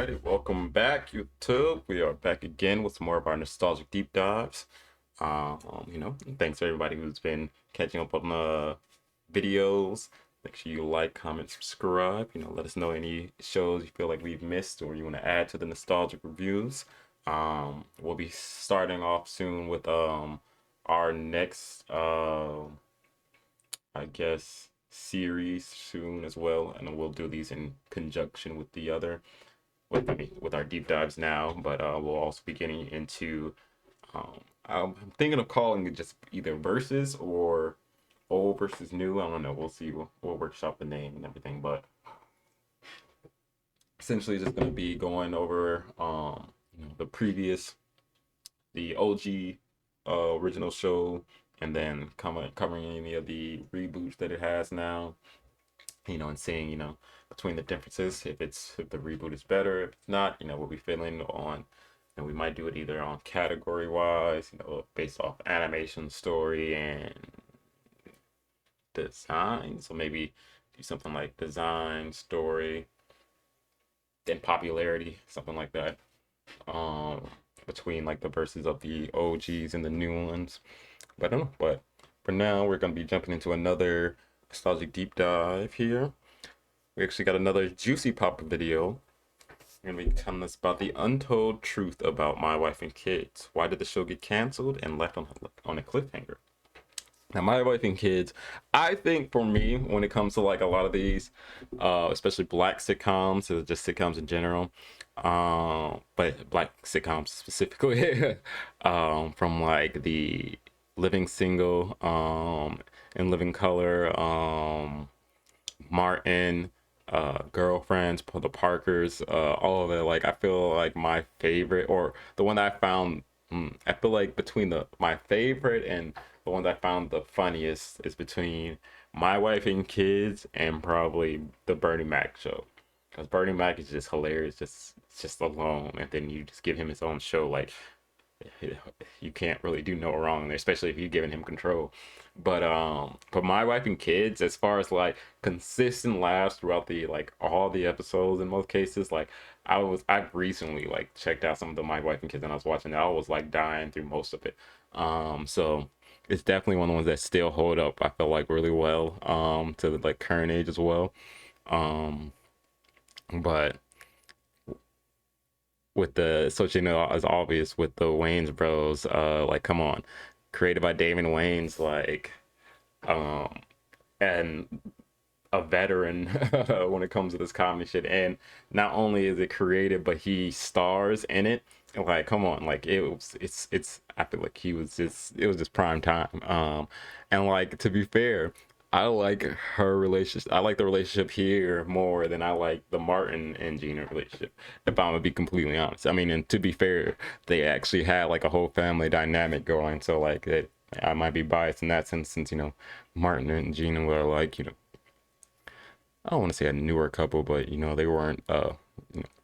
Alrighty, welcome back, YouTube. We are back again with some more of our nostalgic deep dives. Thanks to everybody who's been catching up on the videos. Make sure you like, comment, subscribe. Let us know any shows you feel like we've missed or you want to add to the nostalgic reviews. We'll be starting off soon with our next I guess series soon as well, and we'll do these in conjunction with the other with our deep dives now, but we'll also be getting into I'm thinking of calling it just either versus or old versus new. I don't know, we'll see. We'll workshop the name and everything, but essentially just going to be going over the OG original show, and then covering any of the reboots that it has now, and seeing, between the differences, if the reboot is better, if it's not, we'll be filling on, and we might do it either on category wise, based off animation, story, and design. So maybe do something like design, story, then popularity, something like that. Between like the verses of the OGs and the new ones. But I don't know. But for now, we're gonna be jumping into another nostalgic deep dive here. We actually got another juicy pop video. We're gonna be telling us about the untold truth about My Wife and Kids. Why did the show get canceled and left on a cliffhanger? Now, My Wife and Kids, I think for me, when it comes to like a lot of these, especially black sitcoms, or just sitcoms in general, but black sitcoms specifically, from like the Living Single, and Living Color, Martin, Girlfriends, the Parkers, all of it. Like, I feel like my favorite, or the one that I found, I feel like between my favorite and the one that I found the funniest is between My Wife and Kids and probably the Bernie Mac show. Because Bernie Mac is just hilarious, just alone, and then you just give him his own show. Like, you can't really do no wrong there, especially if you're giving him control. But My Wife and Kids, as far as like consistent laughs throughout the like all the episodes in most cases, like I've recently like checked out some of the My Wife and Kids, and I was watching it. I was like dying through most of it. So it's definitely one of the ones that still hold up, I feel like, really well to the like current age as well. But with the, so as obvious with the Wayans bros, like, come on, created by Damaon Wayans, like, and a veteran when it comes to this comedy shit. And not only is it created, but he stars in it. Like, come on, like, it's I feel like it was just prime time. And like, to be fair, I like her relationship. I like the relationship here more than I like the Martin and Gina relationship, if I'm gonna be completely honest. I mean, and to be fair, they actually had like a whole family dynamic going. So like, I might be biased in that sense, since Martin and Gina were like, I don't want to say a newer couple, but they weren't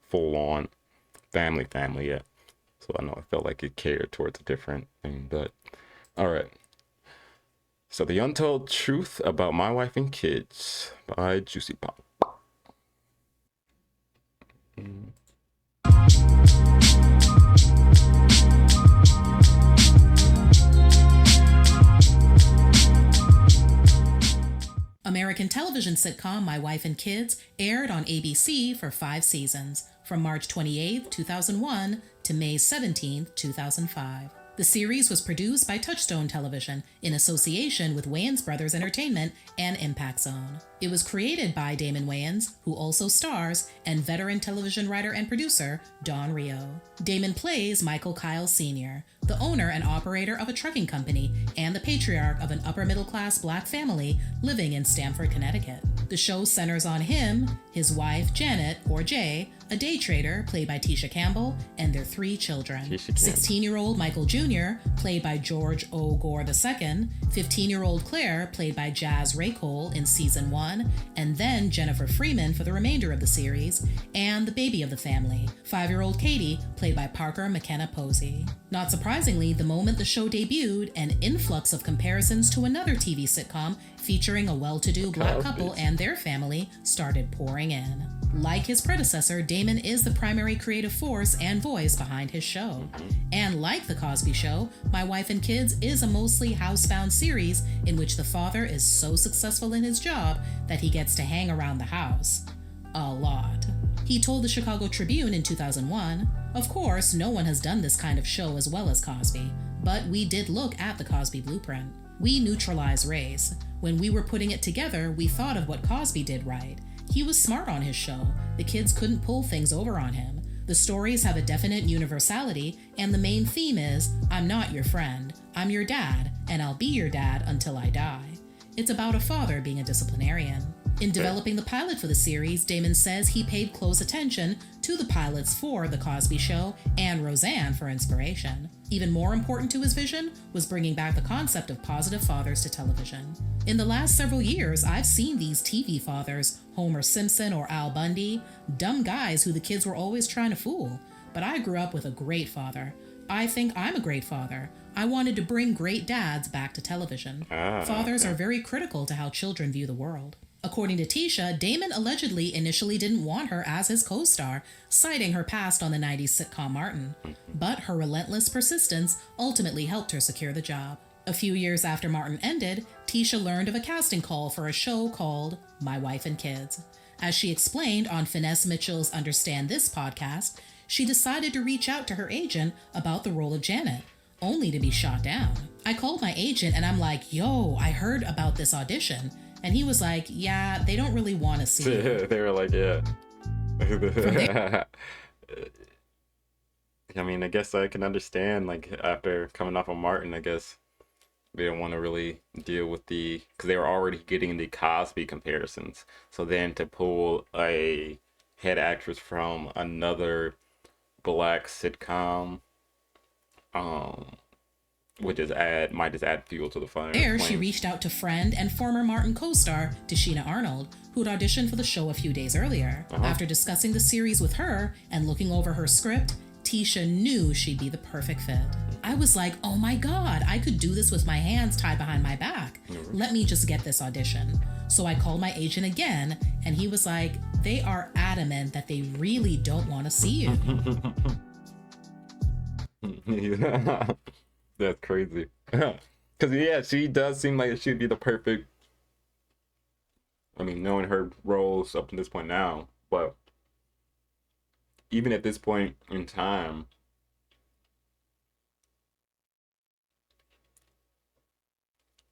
full on family yet. So I know I felt like it cared towards a different thing. But all right. So, The Untold Truth About My Wife and Kids by Juicy Pop. American television sitcom My Wife and Kids aired on ABC for 5 seasons, from March 28, 2001 to May 17, 2005. The series was produced by Touchstone Television in association with Wayans Brothers Entertainment and Impact Zone. It was created by Damaon Wayans, who also stars, and veteran television writer and producer Don Rio. Damon plays Michael Kyle Sr., the owner and operator of a trucking company and the patriarch of an upper-middle-class black family living in Stamford, Connecticut. The show centers on him, his wife Janet, or Jay, a day trader played by Tisha Campbell, and their 3 children. 16-year-old Michael Jr., played by George O. Gore II, 15-year-old Claire, played by Jazz Ray Cole in season 1, and then Jennifer Freeman for the remainder of the series, and the baby of the family, 5-year-old Katie, played by Parker McKenna Posey. Not surprisingly, the moment the show debuted, an influx of comparisons to another TV sitcom featuring a well-to-do black couple and their family started pouring in. Like his predecessor, Damon is the primary creative force and voice behind his show. And like The Cosby Show, My Wife and Kids is a mostly housebound series in which the father is so successful in his job that he gets to hang around the house. A lot. He told the Chicago Tribune in 2001, "Of course, no one has done this kind of show as well as Cosby, but we did look at the Cosby blueprint. We neutralize race. When we were putting it together, we thought of what Cosby did right. He was smart on his show. The kids couldn't pull things over on him. The stories have a definite universality, and the main theme is, I'm not your friend. I'm your dad, and I'll be your dad until I die." It's about a father being a disciplinarian. In developing the pilot for the series, Damon says he paid close attention to the pilots for The Cosby Show and Roseanne for inspiration. Even more important to his vision was bringing back the concept of positive fathers to television. In the last several years, I've seen these TV fathers, Homer Simpson or Al Bundy, dumb guys who the kids were always trying to fool. But I grew up with a great father. I think I'm a great father. I wanted to bring great dads back to television. Fathers are very critical to how children view the world. According to Tisha, Damon allegedly initially didn't want her as his co-star, citing her past on the 90s sitcom Martin. But her relentless persistence ultimately helped her secure the job. A few years after Martin ended, Tisha learned of a casting call for a show called My Wife and Kids. As she explained on Finesse Mitchell's Understand This podcast, she decided to reach out to her agent about the role of Janet, only to be shot down. "I called my agent and I'm like, yo, I heard about this audition." And he was like, "Yeah, they don't really want to see you." They were like, yeah. I mean, I guess I can understand, like, after coming off of Martin, I guess they don't want to really deal with because they were already getting the Cosby comparisons. So then to pull a head actress from another black sitcom, might just add fuel to the fire. There, she reached out to friend and former Martin co-star Tashina Arnold, who'd auditioned for the show a few days earlier. After discussing the series with her and looking over her script, Tisha knew she'd be the perfect fit. I was like, oh my god, I could do this with my hands tied behind my back. Let me just get this audition. So I called my agent again, and he was like, they are adamant that they really don't want to see you. That's crazy. Because, yeah, she does seem like she'd be the perfect, I mean, knowing her roles up to this point now, but even at this point in time,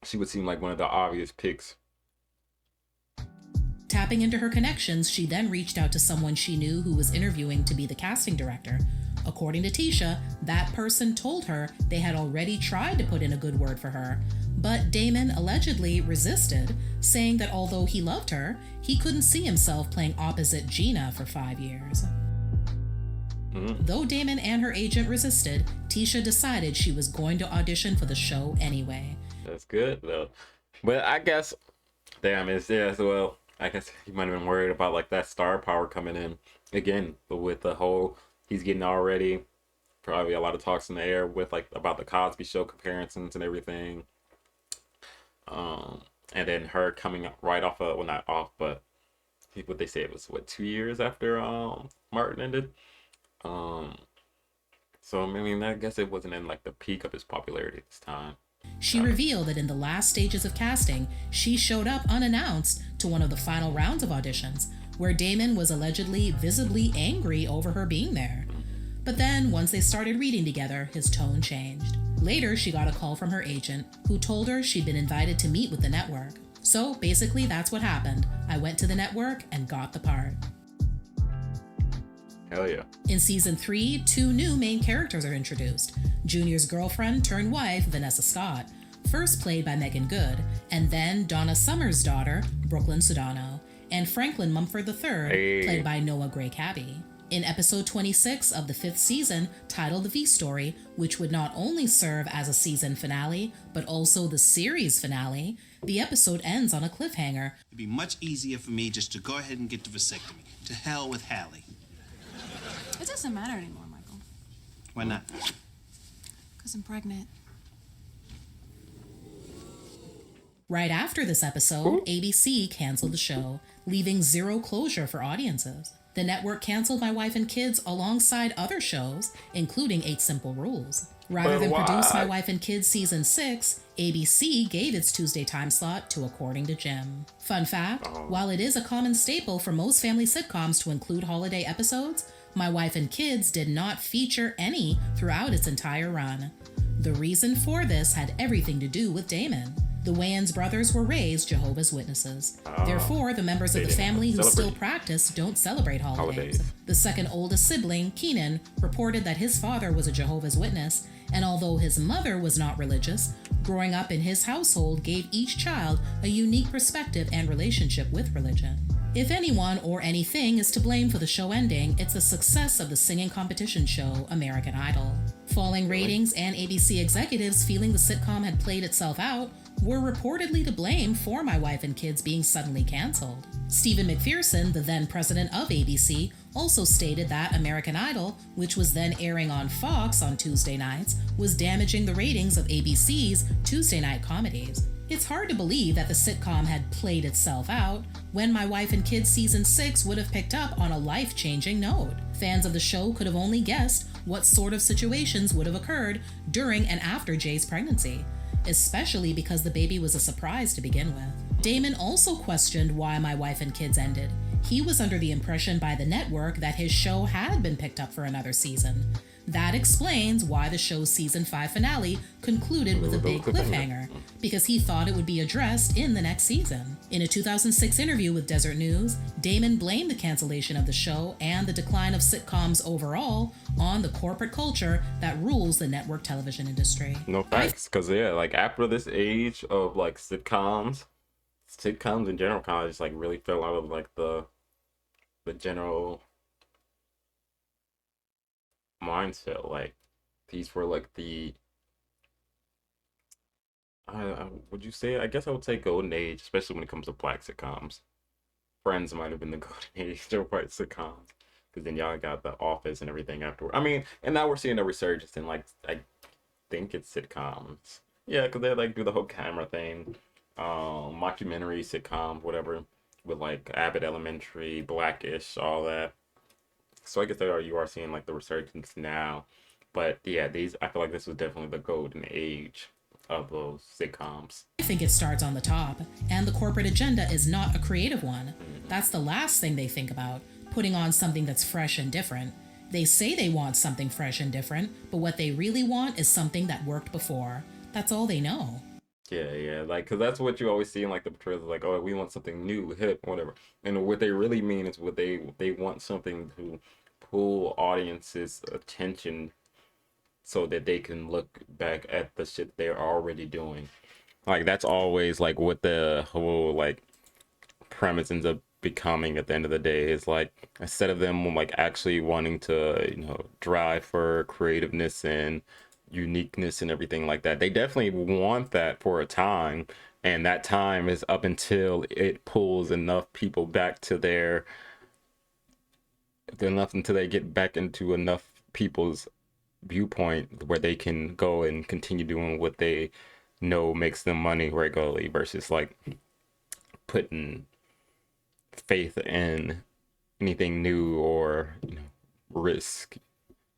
she would seem like one of the obvious picks. Tapping into her connections, she then reached out to someone she knew who was interviewing to be the casting director. According to Tisha, that person told her they had already tried to put in a good word for her, but Damon allegedly resisted, saying that although he loved her, he couldn't see himself playing opposite Gina for 5 years. Though Damon and her agent resisted, Tisha decided she was going to audition for the show anyway. That's good, though. But I guess, damn, well, I guess he might have been worried about, like, that star power coming in. Again, but with the whole, he's getting already probably a lot of talks in the air with, like, about the Cosby Show comparisons and everything. And then her coming right off of, well, not off, but what they say it was, 2 years after Martin ended. So, I mean, I guess it wasn't in, like, the peak of his popularity at this time. She revealed that in the last stages of casting, she showed up unannounced to one of the final rounds of auditions, where Damon was allegedly visibly angry over her being there. But then, once they started reading together, his tone changed. Later, she got a call from her agent, who told her she'd been invited to meet with the network. So, basically, that's what happened. I went to the network and got the part. Hell yeah. In season 3, 2 new main characters are introduced. Junior's girlfriend turned wife, Vanessa Scott, first played by Megan Good, and then Donna Summer's daughter, Brooklyn Sudano, and Franklin Mumford III, played by Noah Gray Cabby. In episode 26 of the 5th season, titled The V Story, which would not only serve as a season finale, but also the series finale, the episode ends on a cliffhanger. It'd be much easier for me just to go ahead and get the vasectomy. To hell with Hallie. It doesn't matter anymore, Michael. Why not? Because I'm pregnant. Right after this episode, ABC canceled the show, leaving zero closure for audiences. The network canceled My Wife and Kids alongside other shows, including 8 Simple Rules. Rather But than produce My why? Wife and Kids season 6, ABC gave its Tuesday time slot to According to Jim. Fun fact, while it is a common staple for most family sitcoms to include holiday episodes, My Wife and Kids did not feature any throughout its entire run. The reason for this had everything to do with Damon. The Wayans brothers were raised Jehovah's Witnesses. Therefore, the members of the didn't family who celebrate still practice don't celebrate holidays. holidays. The second oldest sibling, Keenan, reported that his father was a Jehovah's Witness, and although his mother was not religious, growing up in his household gave each child a unique perspective and relationship with religion. If anyone or anything is to blame for the show ending, it's the success of the singing competition show American Idol. Falling ratings and ABC executives feeling the sitcom had played itself out were reportedly to blame for My Wife and Kids being suddenly canceled. Stephen McPherson, the then president of ABC, also stated that American Idol, which was then airing on Fox on Tuesday nights, was damaging the ratings of ABC's Tuesday night comedies. It's hard to believe that the sitcom had played itself out when My Wife and Kids season 6 would have picked up on a life-changing note. Fans of the show could have only guessed what sort of situations would have occurred during and after Jay's pregnancy, especially because the baby was a surprise to begin with. Damon also questioned why My Wife and Kids ended. He was under the impression by the network that his show had been picked up for another season. That explains why the show's season 5 finale concluded with a big cliffhanger, because he thought it would be addressed in the next season. In a 2006 interview with Desert News, Damon blamed the cancellation of the show and the decline of sitcoms overall on the corporate culture that rules the network television industry. No facts, because yeah, like after this age of like sitcoms in general kind of just like really fell out of like the general mindset. Like these were like the would you say, I guess I would say golden age, especially when it comes to black sitcoms. Friends might have been the golden age of white sitcoms, because then y'all got The Office and everything afterward. I mean, and now we're seeing a resurgence in like, I think it's sitcoms. Yeah, because they like do the whole camera thing, mockumentary sitcoms, whatever, with like Abbott Elementary, Blackish, all that. So I guess you are seeing like the resurgence now. But yeah, these, I feel like this was definitely the golden age of those sitcoms. I think it starts on the top, and the corporate agenda is not a creative one. That's the last thing they think about, putting on something that's fresh and different. They say they want something fresh and different, but what they really want is something that worked before. That's all they know. Yeah, like, because that's what you always see in like the portrayals, like, oh, we want something new, hip, whatever. And what they really mean is what they want something to pull audiences' attention so that they can look back at the shit they're already doing. Like that's always like what the whole like premise ends up becoming at the end of the day, is like instead of them like actually wanting to, drive for creativeness and uniqueness and everything like that, they definitely want that for a time, and that time is up until it pulls enough people back to until they get back into enough people's viewpoint where they can go and continue doing what they know makes them money regularly, versus like putting faith in anything new or risk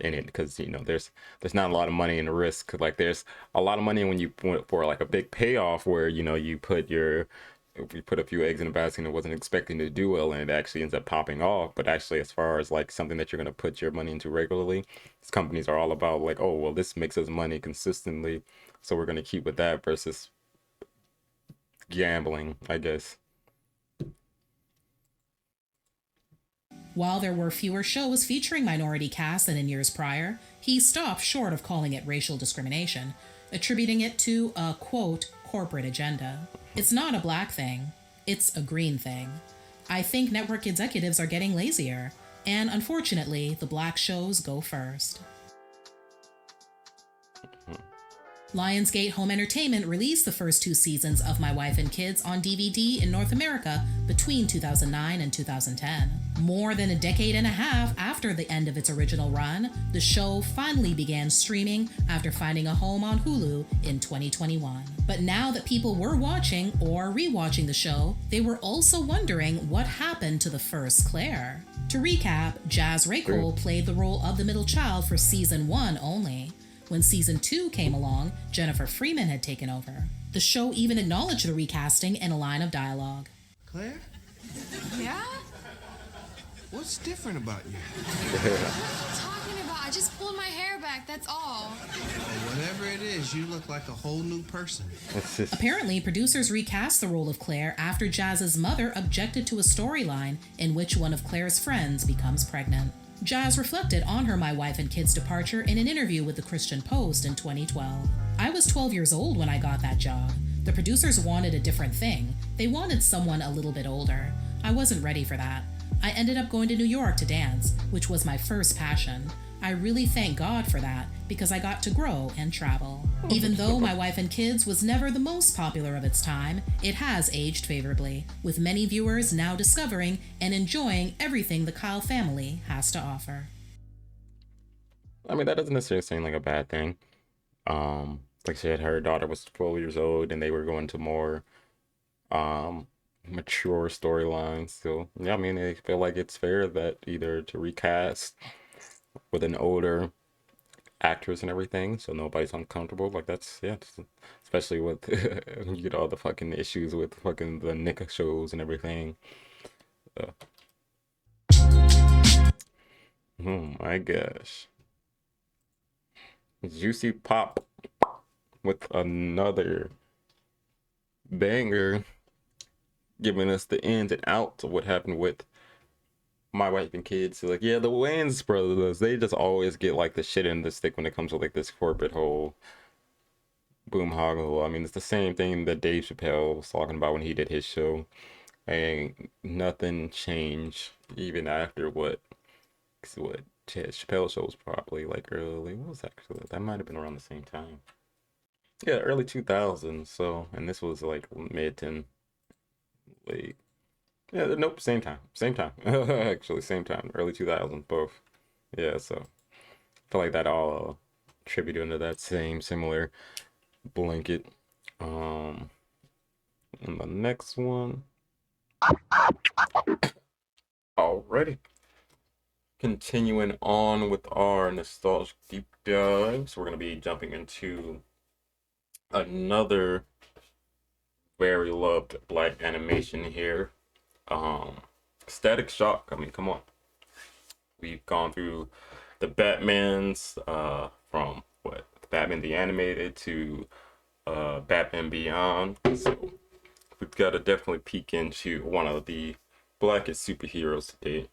in it, because there's not a lot of money in the risk. Like there's a lot of money when you went for like a big payoff where you put a few eggs in a basket and it wasn't expecting to do well, and it actually ends up popping off. But actually, as far as like something that you're going to put your money into regularly, these companies are all about like, oh well, this makes us money consistently, so we're going to keep with that, versus gambling, I guess. While there were fewer shows featuring minority casts than in years prior, he stopped short of calling it racial discrimination, attributing it to a, quote, corporate agenda. It's not a black thing, it's a green thing. I think network executives are getting lazier, and unfortunately, the black shows go first. Lionsgate Home Entertainment released the first 2 seasons of My Wife and Kids on DVD in North America between 2009 and 2010. More than a decade and a half after the end of its original run, the show finally began streaming after finding a home on Hulu in 2021. But now that people were watching or rewatching the show, they were also wondering what happened to the first Claire. To recap, Jazz Raycole played the role of the middle child for season 1 only. When season 2 came along, Jennifer Freeman had taken over. The show even acknowledged the recasting in a line of dialogue. Claire? Yeah? What's different about you? What are you talking about? I just pulled my hair back, that's all. Well, whatever it is, you look like a whole new person. Apparently, producers recast the role of Claire after Jazz's mother objected to a storyline in which one of Claire's friends becomes pregnant. Jazz reflected on her My Wife and Kids departure in an interview with the Christian Post in 2012. I was 12 years old when I got that job. The producers wanted a different thing. They wanted someone a little bit older. I wasn't ready for that. I ended up going to New York to dance, which was my first passion. I really thank God for that because I got to grow and travel. Even though My Wife and Kids was never the most popular of its time, it has aged favorably, with many viewers now discovering and enjoying everything the Kyle family has to offer. I mean, that doesn't necessarily seem like a bad thing. Like I said, her daughter was 12 years old and they were going to more mature storylines. So yeah, I mean, I feel like it's fair that either to recast with an older actress and everything, so nobody's uncomfortable. Like that's yeah, especially with you get all the fucking issues with fucking the Nika shows and everything. Uh, oh my gosh, Juicy Pop with another banger, giving us the ins and outs of what happened with My Wife and Kids. So, like, yeah, the Wayans brothers, they just always get like the shit in the stick when it comes to like this corporate whole boom hoggle. I mean, it's the same thing that Dave Chappelle was talking about when he did his show, and nothing changed even after what Chappelle's show was probably like early. What was actually that might have been around the same time. Yeah, early 2000s. So, and this was like mid to late. Yeah, nope, same time. Same time. Actually, same time. Early 2000s, both. Yeah, so I feel like that all attributed into that same similar blanket. And the next one. Alrighty. Continuing on with our nostalgic deep dives, we're gonna be jumping into another very loved black animation here. Static Shock. I mean, come on. We've gone through the Batmans, from what Batman the Animated to Batman Beyond. So we've got to definitely peek into one of the blackest superheroes today.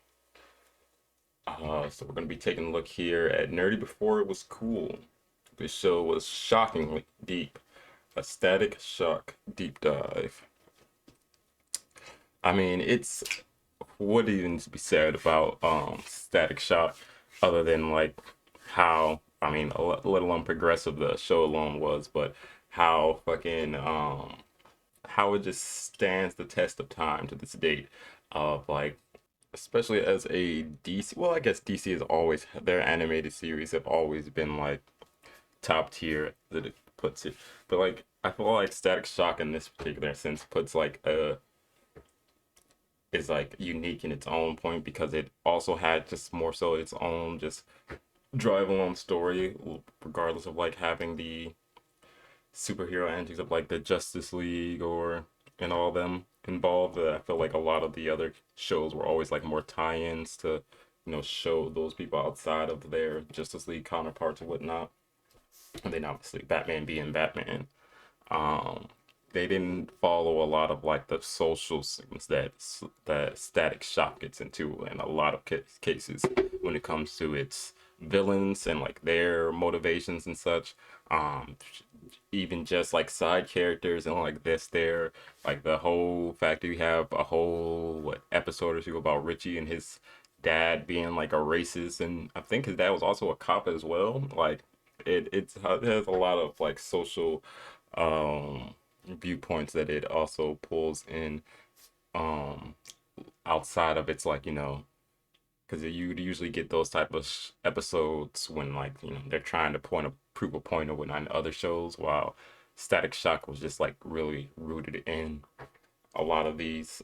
So we're gonna be taking a look here at Nerdy Before It Was Cool. This show was shockingly deep. A Static Shock deep dive. I mean, it's what even to be said about Static Shock, other than like how I mean, let alone progressive the show alone was, but how fucking how it just stands the test of time to this date, of like, especially as a DC. Well, I guess DC has always, their animated series have always been like top tier that it puts it, but like I feel like Static Shock in this particular sense puts like a is like unique in its own point because it also had just more so its own just drive alone story, regardless of like having the superhero antics of like the Justice League or and all them involved. I feel like a lot of the other shows were always like more tie-ins to, you know, show those people outside of their Justice League counterparts or whatnot. And then obviously Batman being Batman. They didn't follow a lot of like the social things that Static Shock gets into in a lot of cases when it comes to its villains and like their motivations and such. Even just like side characters and like this there, like the whole fact that you have a whole episode or two about Richie and his dad being like a racist, and I think his dad was also a cop as well. Like it has a lot of like social um viewpoints that it also pulls in um outside of its like, because you usually get those type of episodes when like, they're trying to prove a point or whatnot in other shows, while Static Shock was just like really rooted in a lot of these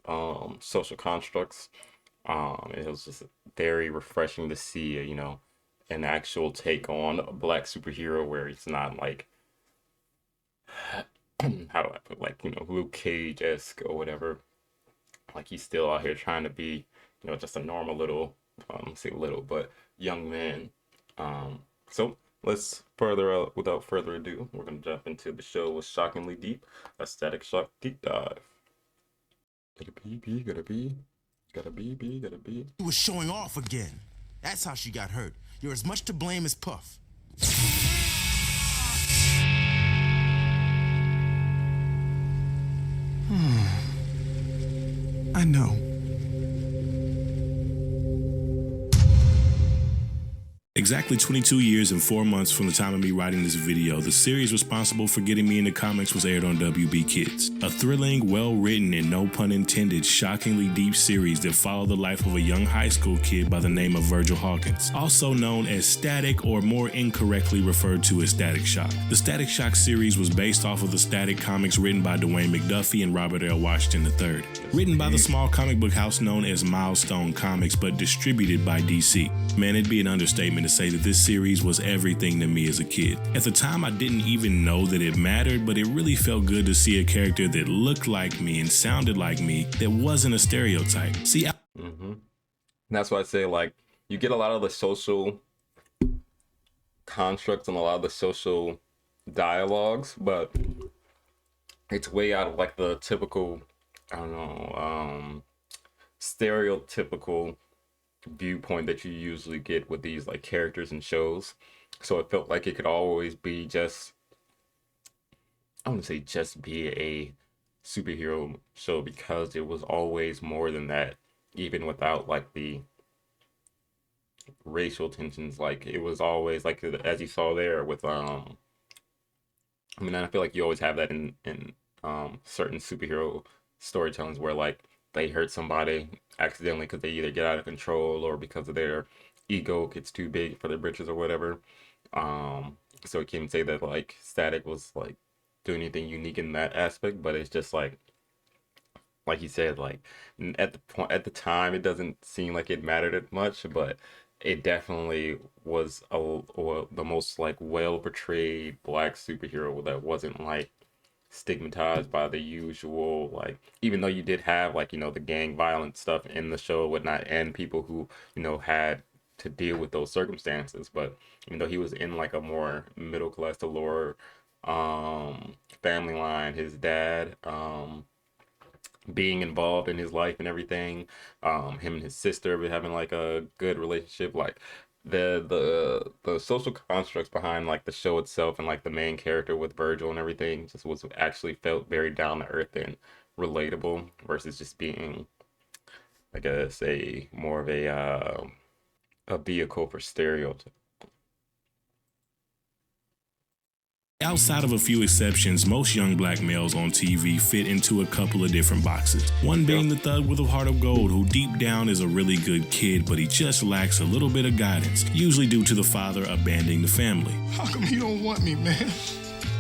social constructs. It was just very refreshing to see, an actual take on a black superhero where it's not like, how do I put, like, Luke Cage-esque or whatever. Like he's still out here trying to be, just a normal little, say little, but young man. So let's without further ado, we're gonna jump into the show with Shockingly Deep, a Static Shock deep dive. Gotta be, gotta be, gotta be, gotta be. She was showing off again. That's how she got hurt. You're as much to blame as Puff. I know. Exactly 22 years and 4 months from the time of me writing this video, the series responsible for getting me into comics was aired on WB Kids. A thrilling, well-written, and no pun intended, shockingly deep series that followed the life of a young high school kid by the name of Virgil Hawkins, also known as Static, or more incorrectly referred to as Static Shock. The Static Shock series was based off of the Static comics written by Dwayne McDuffie and Robert L. Washington III. Written by the small comic book house known as Milestone Comics, but distributed by DC. Man, it'd be an understatement to say that this series was everything to me as a kid. At the time, I didn't even know that it mattered, but it really felt good to see a character that looked like me and sounded like me that wasn't a stereotype. See, That's why I say, like, you get a lot of the social constructs and a lot of the social dialogues, but it's way out of like the typical, I don't know, stereotypical viewpoint that you usually get with these like characters and shows. So it felt like it could always be just, I wouldn't say just be a superhero show, because it was always more than that, even without like the racial tensions. Like it was always like, as you saw there with I mean, I feel like you always have that in certain superhero storytellings where like they hurt somebody accidentally because they either get out of control or because of their ego gets too big for their britches or whatever. So I can't say that like Static was like doing anything unique in that aspect, but it's just like you said, like at the time, it doesn't seem like it mattered as much, but it definitely was the most like well portrayed black superhero that wasn't like stigmatized by the usual, like, even though you did have like, the gang violence stuff in the show and whatnot, and people who, had to deal with those circumstances, but even though he was in like a more middle class to lower family line, his dad being involved in his life and everything, him and his sister having like a good relationship, like the social constructs behind like the show itself and like the main character with Virgil and everything just was actually felt very down to earth and relatable, versus just being, I guess, a more of a vehicle for stereotypes. outside of a few exceptions, most young black males on TV fit into a couple of different boxes. One being the thug with a heart of gold who deep down is a really good kid, but he just lacks a little bit of guidance, usually due to the father abandoning the family. How come you don't want me, man?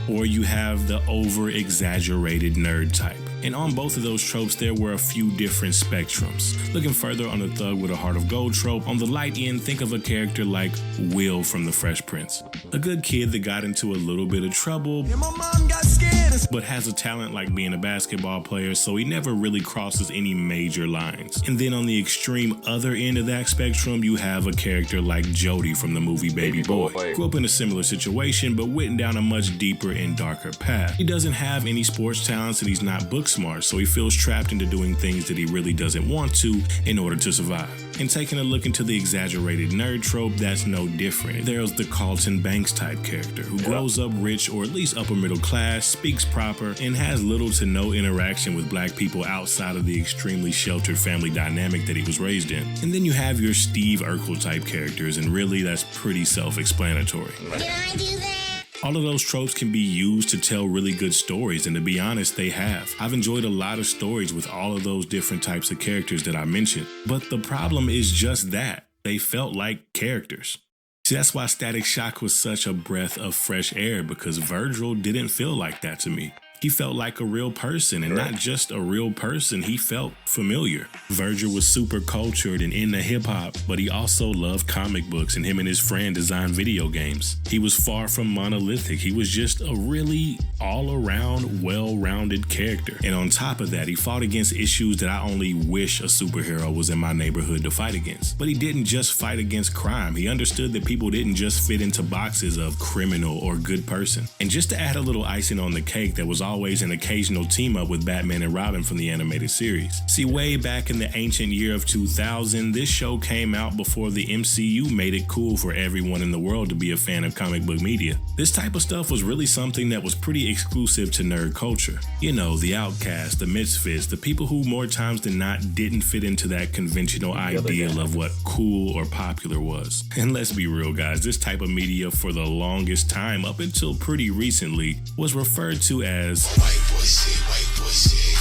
Or you have the over-exaggerated nerd type. And on both of those tropes, there were a few different spectrums. Looking further on the thug with a heart of gold trope, on the light end, think of a character like Will from The Fresh Prince. A good kid that got into a little bit of trouble, And my mom got scared. but has a talent like being a basketball player, so he never really crosses any major lines. And then on the extreme other end of that spectrum, you have a character like Jody from the movie Baby Boy. Grew up in a similar situation, but went down a much deeper and darker path. He doesn't have any sports talents and he's not book smart, so he feels trapped into doing things that he really doesn't want to in order to survive. And taking a look into the exaggerated nerd trope, that's no different. There's the Carlton Banks type character who grows up rich or at least upper middle class, speaks proper, and has little to no interaction with black people outside of the extremely sheltered family dynamic that he was raised in. And then you have your Steve Urkel type characters, and really that's pretty self-explanatory. Did I do that? All of those tropes can be used to tell really good stories, and to be honest, they have. I've enjoyed a lot of stories with all of those different types of characters that I mentioned. But the problem is just that. They felt like characters. See, that's why Static Shock was such a breath of fresh air, because Virgil didn't feel like that to me. He felt like a real person, and not just a real person, he felt familiar. Virgil was super cultured and into hip-hop, but he also loved comic books, and him and his friend designed video games. He was far from monolithic. He was just a really all-around, well-rounded character. And on top of that, he fought against issues that I only wish a superhero was in my neighborhood to fight against. But he didn't just fight against crime. He understood that people didn't just fit into boxes of criminal or good person. And just to add a little icing on the cake, there was always an occasional team up with Batman and Robin from the animated series. See, way back in the ancient year of 2000, this show came out before the MCU made it cool for everyone in the world to be a fan of comic book media. This type of stuff was really something that was pretty exclusive to nerd culture. You know, the outcasts, the misfits, the people who more times than not didn't fit into that conventional ideal of what cool or popular was. And let's be real, guys, this type of media for the longest time, up until pretty recently, was referred to as White boy shit, white boy shit.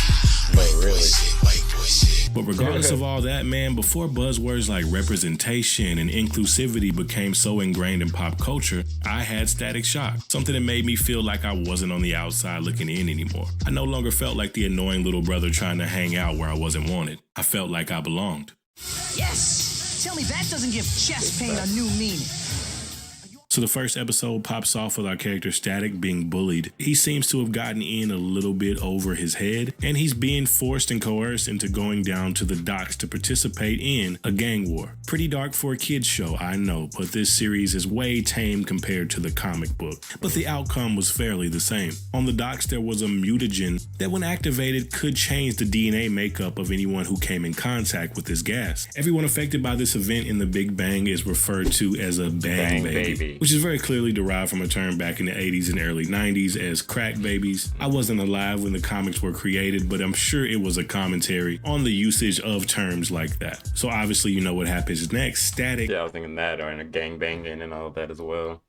White boy shit, white boy shit. But regardless of all that, man, before buzzwords like representation and inclusivity became so ingrained in pop culture, I had Static Shock, something that made me feel like I wasn't on the outside looking in anymore. I no longer felt like the annoying little brother trying to hang out where I wasn't wanted. I felt like I belonged. Yes! Tell me that doesn't give chest pain a new meaning. So the first episode pops off with our character Static being bullied. He seems to have gotten in a little bit over his head, and he's being forced and coerced into going down to the docks to participate in a gang war. Pretty dark for a kid's show, I know, but this series is way tame compared to the comic book. But the outcome was fairly the same. On the docks, there was a mutagen that when activated could change the DNA makeup of anyone who came in contact with this gas. Everyone affected by this event in the Big Bang is referred to as a bang baby, which is very clearly derived from a term back in the 80s and early 90s as crack babies. I wasn't alive when the comics were created, but I'm sure it was a commentary on the usage of terms like that. So obviously you know what happens next. Static, Yeah, I was thinking that, or in a gang banging and all that as well.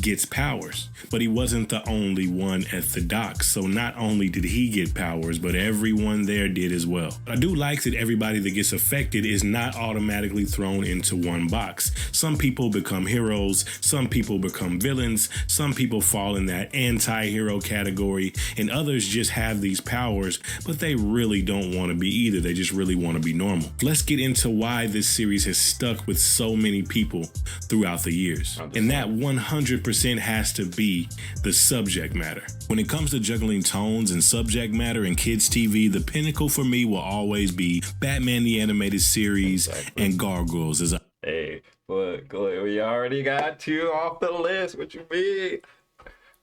gets powers, but he wasn't the only one at the docks. So not only did he get powers, but everyone there did as well. I do like that everybody that gets affected is not automatically thrown into one box. Some people become heroes, some people become villains, some people fall in that anti-hero category, and others just have these powers, but they really don't want to be either. They just really want to be normal. Let's get into why this series has stuck with so many people throughout the years. And that 100% has to be the subject matter. When it comes to juggling tones and subject matter in kids TV, the pinnacle for me will always be Batman the Animated Series and Gargoyles. Hey, look, we already got two off the list. What you mean?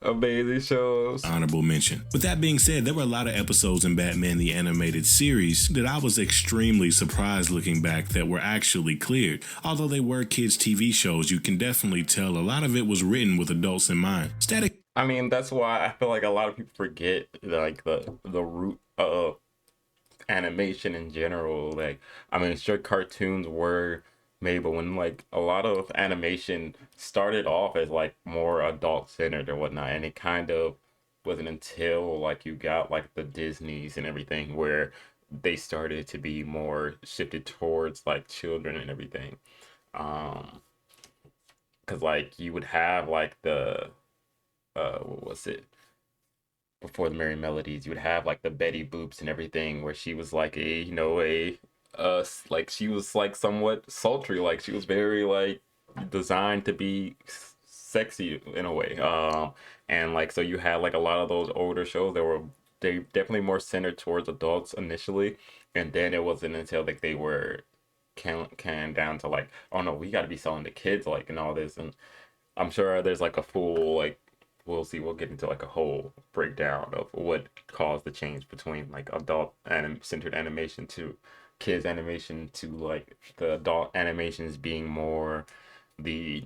Amazing shows. Honorable mention. With that being said, there were a lot of episodes in Batman the Animated Series that I was extremely surprised looking back that were actually cleared. Although they were kids TV shows, you can definitely tell a lot of it was written with adults in mind. Static. I mean, that's why I feel like a lot of people forget like the root of animation in general. Like, I mean, sure, cartoons were made, but when like a lot of animation started off as like more adult centered or whatnot, and it kind of wasn't until like you got like the Disneys and everything where they started to be more shifted towards like children and everything. Because like you would have like the what was it, before the Merry Melodies, you would have like the Betty Boops and everything, where she was like like she was like somewhat sultry, like she was very like designed to be sexy in a way. And like, so you had like a lot of those older shows that were definitely more centered towards adults initially, and then it wasn't until like they were canned down to like, oh no, we got to be selling to kids, like, and all this. And I'm sure there's like a full like we'll see. We'll get into like a whole breakdown of what caused the change between like adult centered animation to kids animation to like the adult animations being more the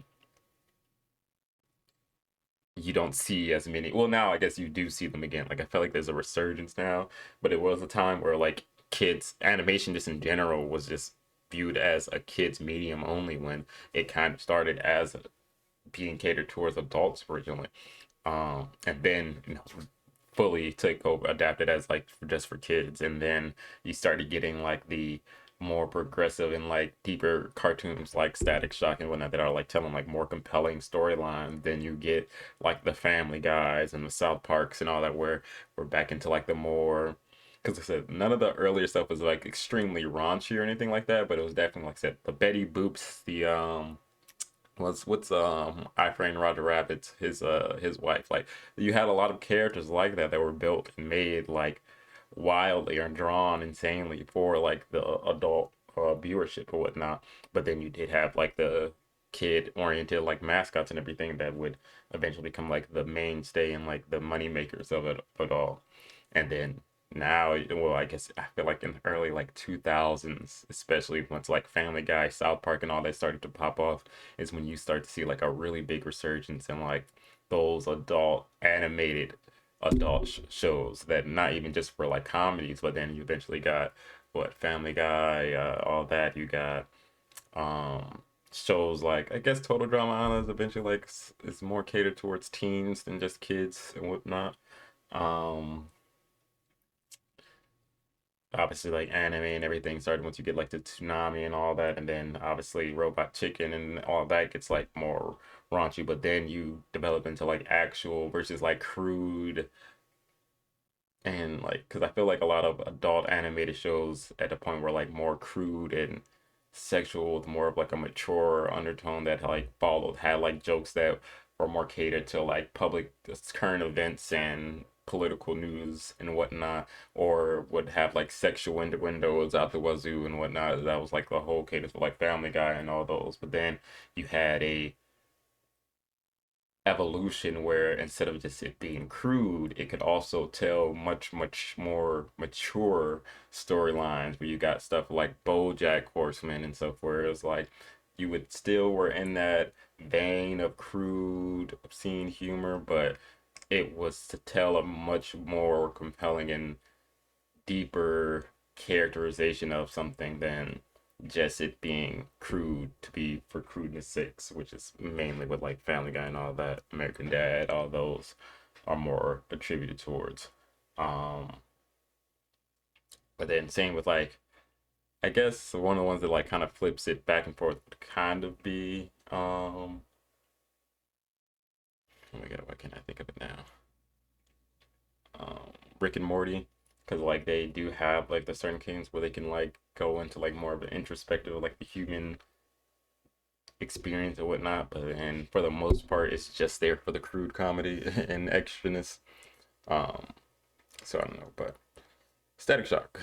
you don't see as many. Well, now I guess you do see them again. Like I feel like there's a resurgence now, but it was a time where like kids animation just in general was just viewed as a kids medium only when it kind of started as being catered towards adults originally. And then fully took over, adapted as like just for kids, and then you started getting like the more progressive and like deeper cartoons like Static Shock and whatnot that are like telling like more compelling storylines. Then you get like the Family Guys and the South Parks and all that, where we're back into like the more, because I said none of the earlier stuff was like extremely raunchy or anything like that, but it was definitely like I said the Betty Boops, the what's iFrame Roger Rabbit's his wife. Like you had a lot of characters like that were built and made like wildly or drawn insanely for like the adult viewership or whatnot. But then you did have like the kid oriented like mascots and everything that would eventually become like the mainstay and like the money makers of it all. And then now, well, I guess I feel like in the early like 2000s, especially once like Family Guy, South Park and all that started to pop off, is when you start to see like a really big resurgence in like those adult animated shows that not even just for like comedies, but then you eventually got what Family Guy, all that. You got shows like I guess Total Drama Island is eventually like it's more catered towards teens than just kids and whatnot. Um, Obviously like anime and everything started once you get like the Tsunami and all that, and then obviously Robot Chicken and all that gets like more raunchy, but then you develop into like actual versus like crude. And like because I feel like a lot of adult animated shows at the point were like more crude and sexual with more of like a mature undertone that like followed had like jokes that were more catered to like public current events and political news and whatnot, or would have like sexual innuendos out the wazoo and whatnot. That was like the whole cadence for like Family Guy and all those. But then you had a evolution where instead of just it being crude, it could also tell much more mature storylines where you got stuff like BoJack Horseman and stuff where it was like you would still were in that vein of crude obscene humor, but it was to tell a much more compelling and deeper characterization of something than just it being crude to be for crudeness sake, which is mainly with like Family Guy and all that, American Dad, all those are more attributed towards. Um, but then same with like, I guess one of the ones that like kind of flips it back and forth would kind of be, oh my god, why can't I think of it now? Rick and Morty, because like they do have like the certain games where they can like go into like more of an introspective like the human experience and whatnot, but then for the most part it's just there for the crude comedy and extraness. um so I don't know, but Static Shock.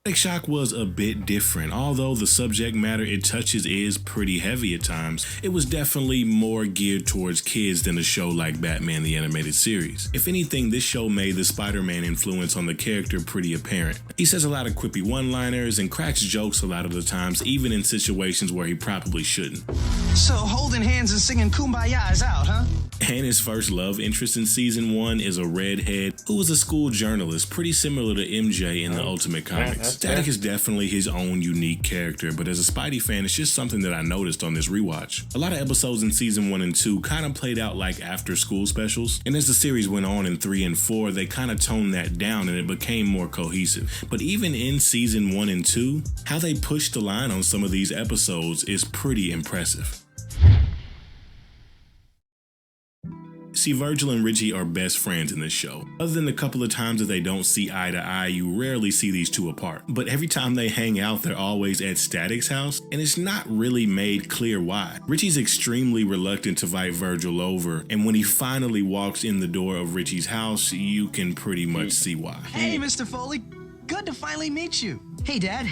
Static Shock was a bit different. Although the subject matter it touches is pretty heavy at times, it was definitely more geared towards kids than a show like Batman the Animated Series. If anything, this show made the Spider-Man influence on the character pretty apparent. He says a lot of quippy one-liners and cracks jokes a lot of the times, even in situations where he probably shouldn't. So holding hands and singing Kumbaya is out, huh? And his first love interest in season 1 is a redhead who was a school journalist, pretty similar to MJ in the Ultimate Comics. Static is definitely his own unique character, but as a Spidey fan, it's just something that I noticed on this rewatch. A lot of episodes in season 1 and 2 kind of played out like after school specials, and as the series went on in 3 and 4, they kind of toned that down and it became more cohesive. But even in season 1 and 2, how they pushed the line on some of these episodes is pretty impressive. See, Virgil and Richie are best friends in this show. Other than a couple of times that they don't see eye to eye, you rarely see these two apart. But every time they hang out, they're always at Static's house, and it's not really made clear why. Richie's extremely reluctant to invite Virgil over, and when he finally walks in the door of Richie's house, you can pretty much see why. Hey, Mr. Foley. Good to finally meet you. Hey, Dad.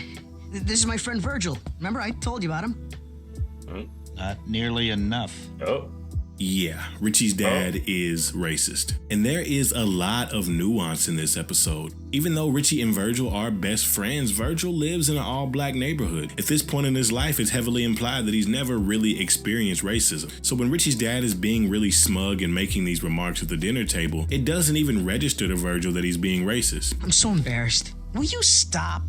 This is my friend Virgil. Remember I told you about him? Not nearly enough. Oh. Yeah, Richie's dad is racist. And there is a lot of nuance in this episode. Even though Richie and Virgil are best friends, Virgil lives in an all-black neighborhood. At this point in his life, it's heavily implied that he's never really experienced racism. So when Richie's dad is being really smug and making these remarks at the dinner table, it doesn't even register to Virgil that he's being racist. I'm so embarrassed. Will you stop?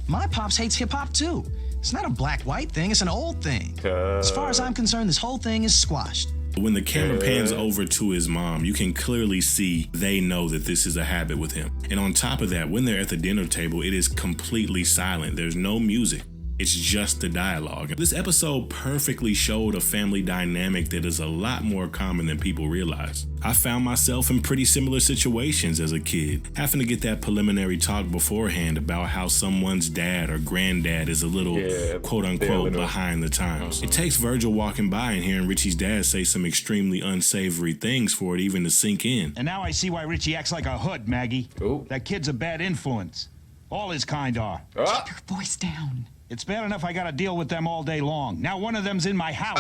My pops hates hip-hop too. It's not a black-white thing, it's an old thing. As far as I'm concerned, this whole thing is squashed. When the camera pans over to his mom, you can clearly see they know that this is a habit with him. And on top of that, when they're at the dinner table, it is completely silent. There's no music. It's just the dialogue. This episode perfectly showed a family dynamic that is a lot more common than people realize. I found myself in pretty similar situations as a kid, having to get that preliminary talk beforehand about how someone's dad or granddad is a little quote-unquote behind the times. It takes Virgil walking by and hearing Richie's dad say some extremely unsavory things for it even to sink in. And now I see why Richie acts like a hood, Maggie. Ooh. That kid's a bad influence. All his kind are. Keep your voice down. It's bad enough I gotta deal with them all day long. Now one of them's in my house.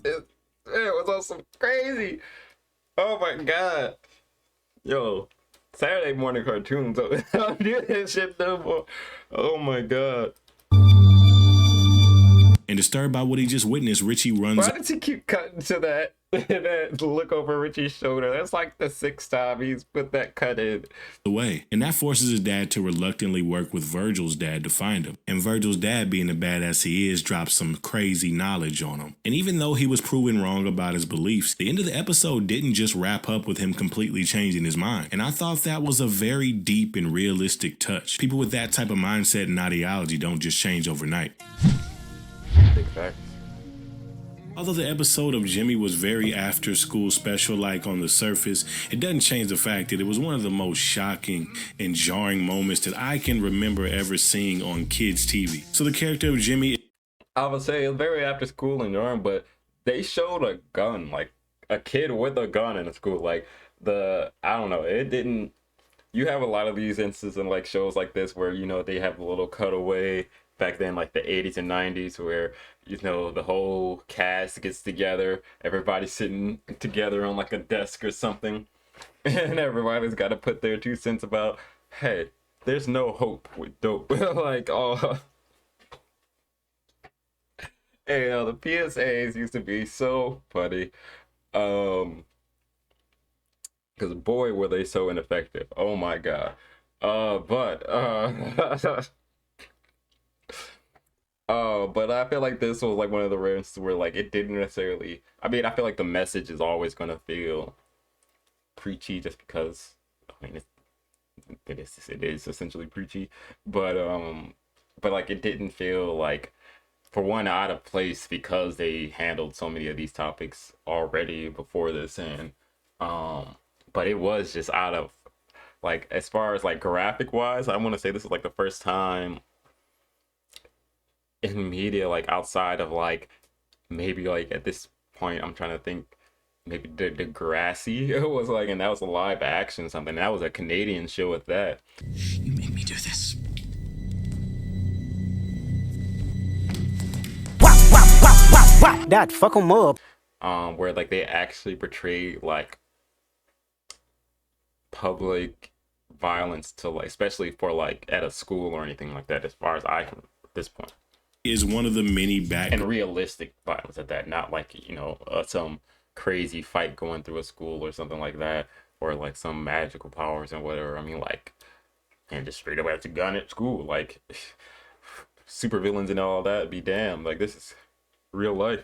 It was also crazy. Oh my god. Yo, Saturday morning cartoons. I don't do this shit no more. Oh my god. And disturbed by what he just witnessed, Richie runs. Why does he keep cutting to that? That look over Richie's shoulder? That's like the 6th time he's put that cut in. Away. And that forces his dad to reluctantly work with Virgil's dad to find him. And Virgil's dad, being the badass he is, drops some crazy knowledge on him. And even though he was proven wrong about his beliefs, the end of the episode didn't just wrap up with him completely changing his mind. And I thought that was a very deep and realistic touch. People with that type of mindset and ideology don't just change overnight. Big fact. Although the episode of Jimmy was very after school special-like on the surface, it doesn't change the fact that it was one of the most shocking and jarring moments that I can remember ever seeing on kids' TV. So the character of Jimmy, I would say it's very after school and jarring, but they showed a gun, like a kid with a gun in a school. Like I don't know, it didn't. You have a lot of these instances in like shows like this where, you know, they have a little cutaway back then, like the 80s and 90s, where, you know, the whole cast gets together, everybody's sitting together on like a desk or something, and everybody's got to put their 2 cents about, hey, there's no hope with dope. Like, oh, hey, the PSAs used to be so funny, because boy were they so ineffective. Oh my god. But I feel like this was like one of the rare instances where like it didn't necessarily. I mean, I feel like the message is always gonna feel preachy just because. I mean, it is essentially preachy, but like it didn't feel like, for one, out of place because they handled so many of these topics already before this, and but it was just out of, like, as far as like graphic wise, I want to say this is like the first time in media, like outside of like maybe like at this point I'm trying to think, maybe the Degrassi was like, and that was a live action something. That was a Canadian show at that. You made me do this. That fuck 'em up. Where like they actually portrayed like public violence to like, especially for like at a school or anything like that, as far as I can at this point. Is one of the many and realistic violence at that, not like, you know, some crazy fight going through a school or something like that, or like some magical powers and whatever. I mean, like, and just straight up have a gun at school, like super villains and all that. Be damned, like this is real life.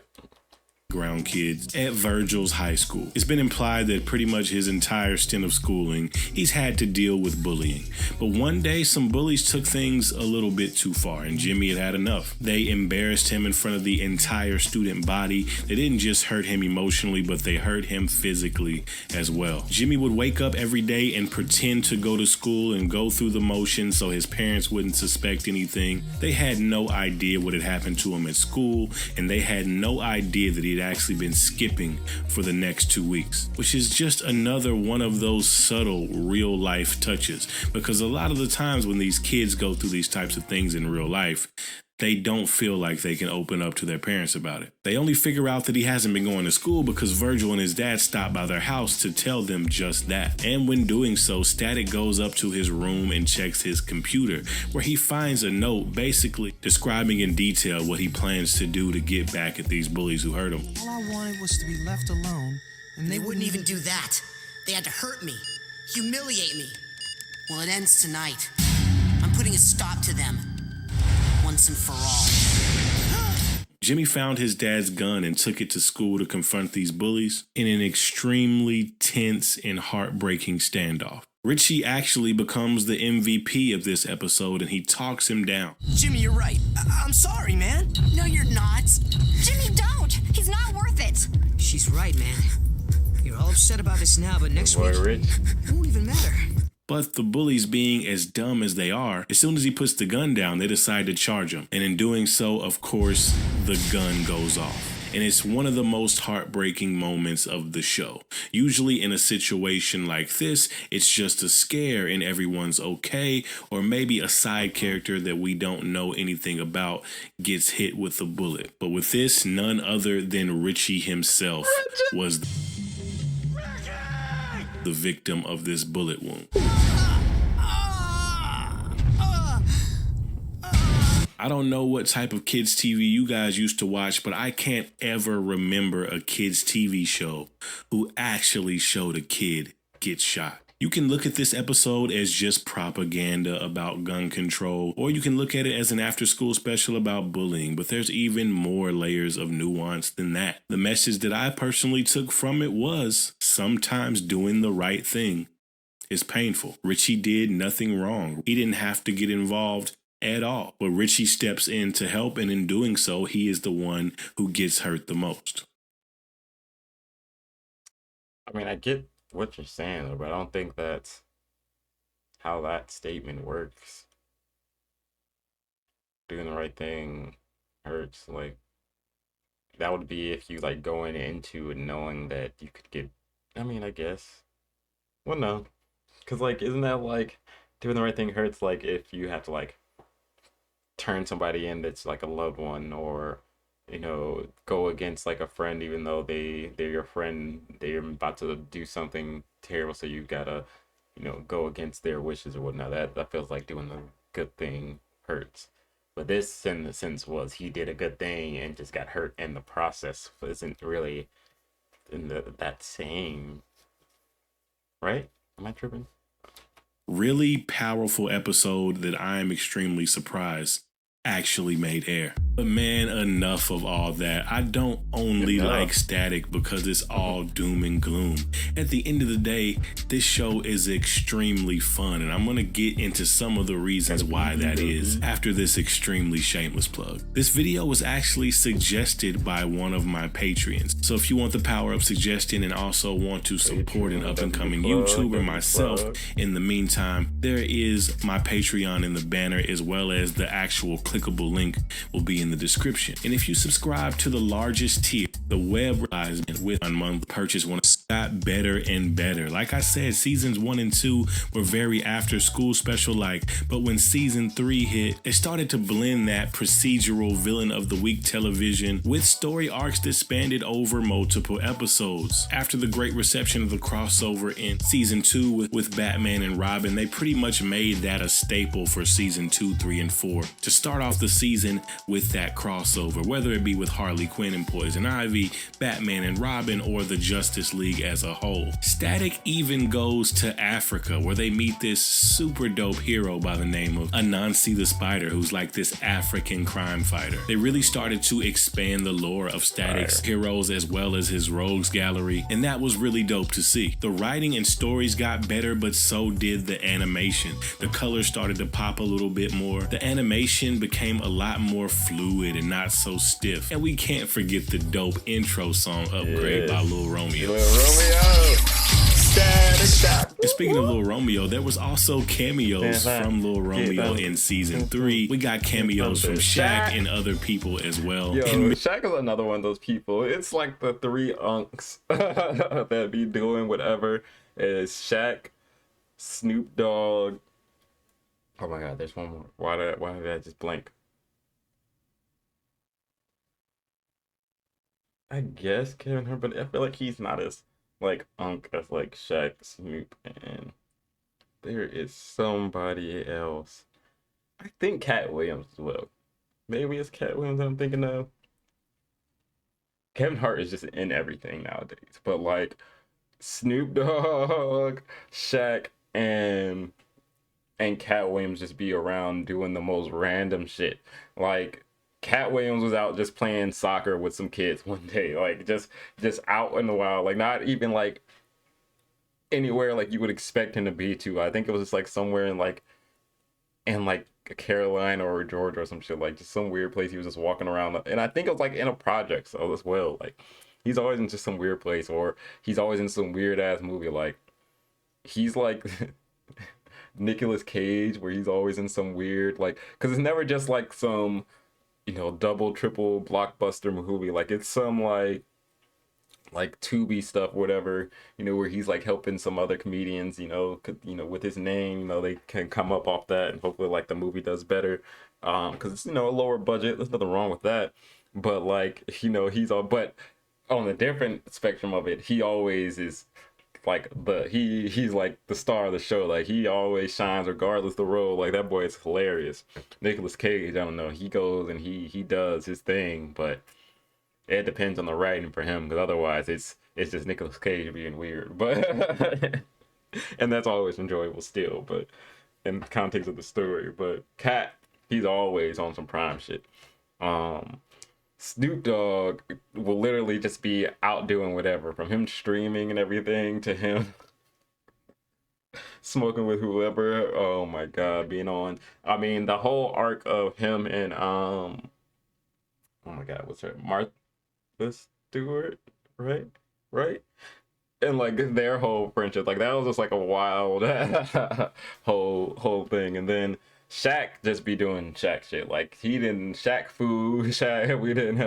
Ground kids at Virgil's high school. It's been implied that pretty much his entire stint of schooling, he's had to deal with bullying. But one day, some bullies took things a little bit too far, and Jimmy had had enough. They embarrassed him in front of the entire student body. They didn't just hurt him emotionally, but they hurt him physically as well. Jimmy would wake up every day and pretend to go to school and go through the motions so his parents wouldn't suspect anything. They had no idea what had happened to him at school, and they had no idea that he'd actually been skipping for the next 2 weeks, which is just another one of those subtle real life touches, because a lot of the times when these kids go through these types of things in real life, they don't feel like they can open up to their parents about it. They only figure out that he hasn't been going to school because Virgil and his dad stop by their house to tell them just that. And when doing so, Static goes up to his room and checks his computer, where he finds a note basically describing in detail what he plans to do to get back at these bullies who hurt him. All I wanted was to be left alone, and They wouldn't even do that. They had to hurt me, humiliate me. Well, it ends tonight. I'm putting a stop to them, once and for all. Jimmy found his dad's gun and took it to school to confront these bullies in an extremely tense and heartbreaking standoff. Richie actually becomes the MVP of this episode and he talks him down. Jimmy, you're right. I'm sorry, man. No, you're not. Jimmy, don't! He's not worth it! She's right, man. You're all upset about this now, but next week, it won't even matter. But the bullies, being as dumb as they are, as soon as he puts the gun down, they decide to charge him. And in doing so, of course, the gun goes off. And it's one of the most heartbreaking moments of the show. Usually in a situation like this, it's just a scare and everyone's okay, or maybe a side character that we don't know anything about gets hit with a bullet. But with this, none other than Richie himself was the victim of this bullet wound. I don't know what type of kids TV you guys used to watch, but I can't ever remember a kids TV show who actually showed a kid get shot. You can look at this episode as just propaganda about gun control, or you can look at it as an after-school special about bullying, but there's even more layers of nuance than that. The message that I personally took from it was, sometimes doing the right thing is painful. Richie did nothing wrong. He didn't have to get involved at all, but Richie steps in to help, and in doing so, he is the one who gets hurt the most. I mean, I get what you're saying, but I don't think that's how that statement works. Doing the right thing hurts. Like, that would be if you like going into it knowing that you could get, I mean, I guess, well, no, because like, isn't that like doing the right thing hurts? Like if you have to like turn somebody in that's like a loved one, or you know, go against like a friend, even though they're your friend, they're about to do something terrible, so you gotta, you know, go against their wishes or whatnot. That feels like doing the good thing hurts. But this, in the sense, was he did a good thing and just got hurt in the process. Isn't really in that same, right? Am I tripping? Really powerful episode that I am extremely surprised actually made air. But man, enough of all that. I don't only like Static because it's all doom and gloom. At the end of the day, this show is extremely fun, and I'm gonna get into some of the reasons why that is after this extremely shameless plug. This video was actually suggested by one of my Patreons. So if you want the power-up suggestion and also want to support an up-and-coming YouTuber myself, in the meantime, there is my Patreon in the banner, as well as the actual clickable link will be in the description. And if you subscribe to the largest tier, the web with 1 month purchase got better and better. Like I said, seasons 1 and 2 were very after school special like, but when season 3 hit, it started to blend that procedural villain of the week television with story arcs that spanned over multiple episodes. After the great reception of the crossover in season 2 with Batman and Robin, they pretty much made that a staple for season 2, 3, and 4 to start off the season with that crossover, whether it be with Harley Quinn and Poison Ivy, Batman and Robin, or the Justice League as a whole. Static even goes to Africa, where they meet this super dope hero by the name of Anansi the Spider, who's like this African crime fighter. They really started to expand the lore of Static's heroes as well as his rogues gallery, and that was really dope to see. The writing and stories got better, but so did the animation. The colors started to pop a little bit more. The animation became a lot more fluid and not so stiff. And we can't forget the dope intro song Upgrade by Lil Romeo. And speaking of Lil Romeo, there was also cameos from Lil Romeo in season 3. We got cameos from Shaq and other people as well. Yo, Shaq is another one of those people. It's like the 3 unks that be doing whatever. It's Shaq, Snoop Dogg. Oh my God, there's one more. Why did I just blank? I guess Kevin Hart, but I feel like he's not as like unk as like Shaq, Snoop, and there is somebody else. I think Cat Williams as well. Maybe it's Cat Williams I'm thinking of. Kevin Hart is just in everything nowadays, but like Snoop Dogg, Shaq, and Cat Williams just be around doing the most random shit. Like Cat Williams was out just playing soccer with some kids one day, like just out in the wild, like not even like anywhere like you would expect him to be to. I think it was just like somewhere in like Carolina or Georgia or some shit, like just some weird place he was just walking around. And I think it was like in a project so as well. Like he's always in just some weird place, or he's always in some weird ass movie. Like he's like Nicolas Cage, where he's always in some weird, like, because it's never just like some, double, triple blockbuster movie. Like it's some like Tubi stuff, whatever, where he's like helping some other comedians, with his name, they can come up off that, and hopefully like the movie does better, because it's a lower budget. There's nothing wrong with that, but like he's all, but on a different spectrum of it, he always is like he's like the star of the show. Like he always shines regardless of the role. Like that boy is hilarious. Nicolas Cage, I don't know, he goes and he does his thing, but it depends on the writing for him, because otherwise it's just Nicolas Cage being weird. But and that's always enjoyable still, but in the context of the story. But Cat, he's always on some prime shit. Snoop Dogg will literally just be out doing whatever, from him streaming and everything to him smoking with whoever. Oh my god, being on. I mean, the whole arc of him and oh my god, what's her, Martha Stewart, right? Right? And like their whole friendship, like that was just like a wild whole thing. And then Shaq just be doing Shaq shit. Like he didn't Shaq food, Shaq we didn't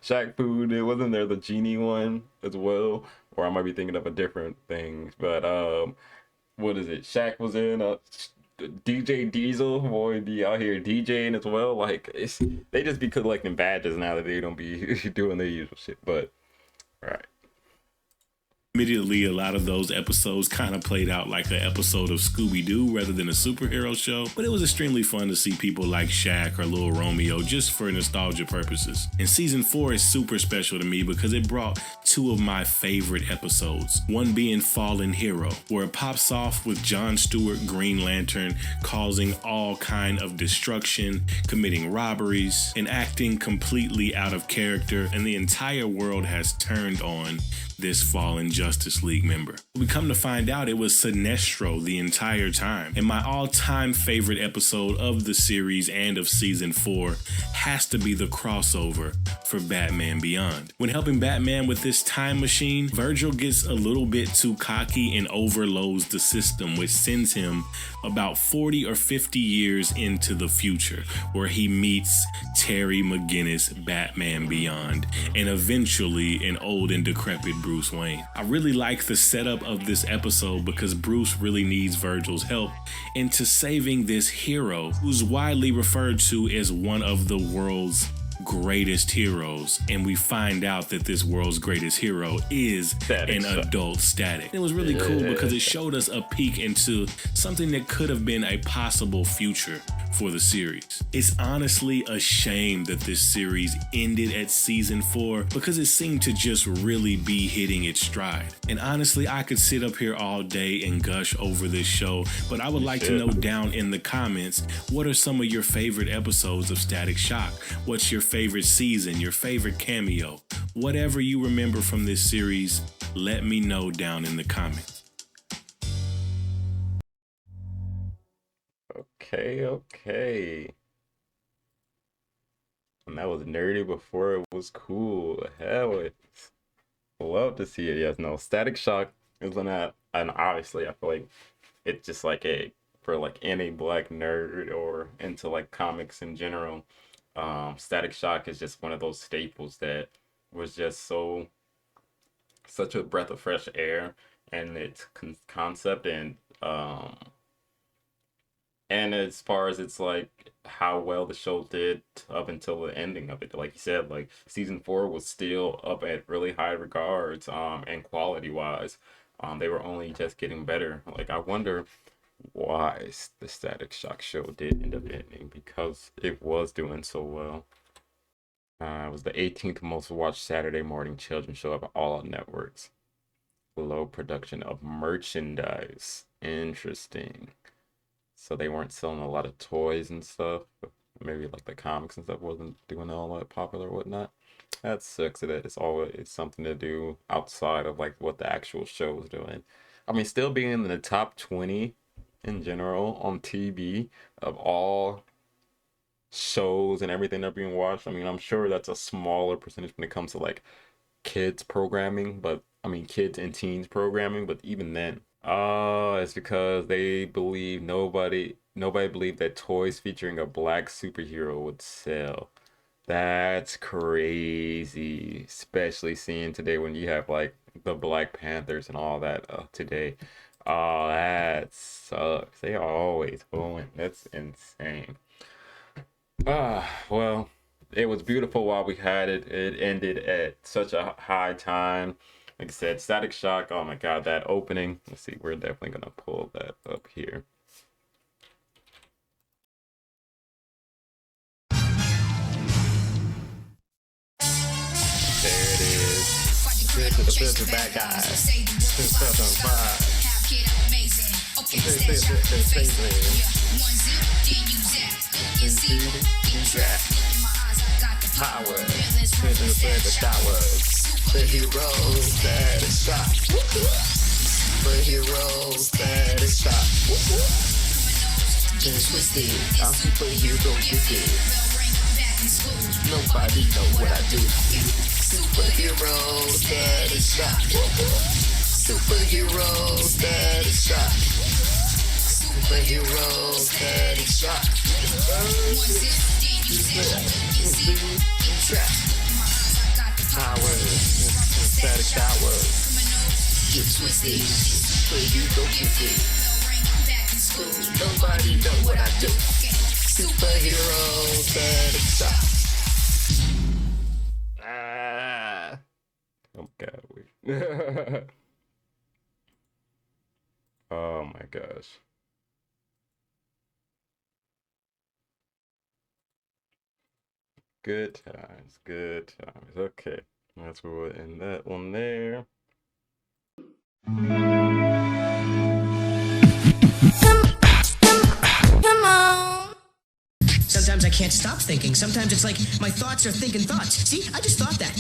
Shaq food. It wasn't there the genie one as well, or I might be thinking of a different thing. But what is it? Shaq was in DJ Diesel, boy, be out here DJing as well. Like they just be collecting badges now that they don't be doing their usual shit. But all right. Immediately, a lot of those episodes kind of played out like an episode of Scooby-Doo rather than a superhero show, but it was extremely fun to see people like Shaq or Lil Romeo just for nostalgia purposes. And season 4 is super special to me because it brought two of my favorite episodes, one being Fallen Hero, where it pops off with Jon Stewart, Green Lantern, causing all kind of destruction, committing robberies, and acting completely out of character, and the entire world has turned on this fallen Justice League member. We come to find out it was Sinestro the entire time. And my all-time favorite episode of the series and of season 4 has to be the crossover for Batman Beyond. When helping Batman with this time machine, Virgil gets a little bit too cocky and overloads the system, which sends him about 40 or 50 years into the future, where he meets Terry McGinnis, Batman Beyond, and eventually an old and decrepit Bruce Wayne. I really like the setup of this episode because Bruce really needs Virgil's help into saving this hero who's widely referred to as one of the world's greatest heroes, and we find out that this world's greatest hero is an adult Static. It was really cool because it showed us a peek into something that could have been a possible future for the series. It's honestly a shame that this series ended at season 4 because it seemed to just really be hitting its stride. And honestly, I could sit up here all day and gush over this show, but I would like to know down in the comments, what are some of your favorite episodes of Static Shock? What's your favorite season, your favorite cameo? Whatever you remember from this series, let me know down in the comments. Okay. And that was nerdy before it was cool. Hell, it's love to see it. Yes, no, Static Shock is an app, and obviously I feel like it's just like for like any black nerd or into like comics in general. Static Shock is just one of those staples that was just such a breath of fresh air, and its concept And as far as it's like how well the show did up until the ending of it, like you said, like season 4 was still up at really high regards, and quality wise, they were only just getting better. Like I wonder why the Static Shock show did end up ending, because it was doing so well. It was the 18th most watched Saturday morning children's show of all networks. Low production of merchandise. Interesting. So they weren't selling a lot of toys and stuff. Maybe like the comics and stuff wasn't doing all that popular or whatnot. That sucks that it's always something to do outside of like what the actual show is doing. I mean, still being in the top 20 in general on TV of all shows and everything that are being watched. I mean, I'm sure that's a smaller percentage when it comes to like kids programming, but I mean kids and teens programming, but even then, it's because they believe nobody believed that toys featuring a black superhero would sell. That's crazy, especially seeing today when you have like the Black Panthers and all that today. Oh, that sucks. They are always going. That's insane. Well, it was beautiful while we had it. It ended at such a high time. Like I said, Static Shock. Oh my God, that opening. Let's see, we're definitely gonna pull that up here. There it is. Good to the bad guys. 2005. Power. The showers. The heroes that is shot. The heroes that is shot. Just twisted. I'm superhero gifted. Nobody know what I do. Superheroes that is shot. Superheroes that is shot. Superheroes that is shot. Powers, static showers. Get twisted, superhero gifted. Nobody know what I do. Superheroes that is shot. Oh God, wait. Oh my gosh. Good times, good times. Okay, that's where we'll end that one there. Sometimes I can't stop thinking. Sometimes it's like my thoughts are thinking thoughts. See, I just thought that.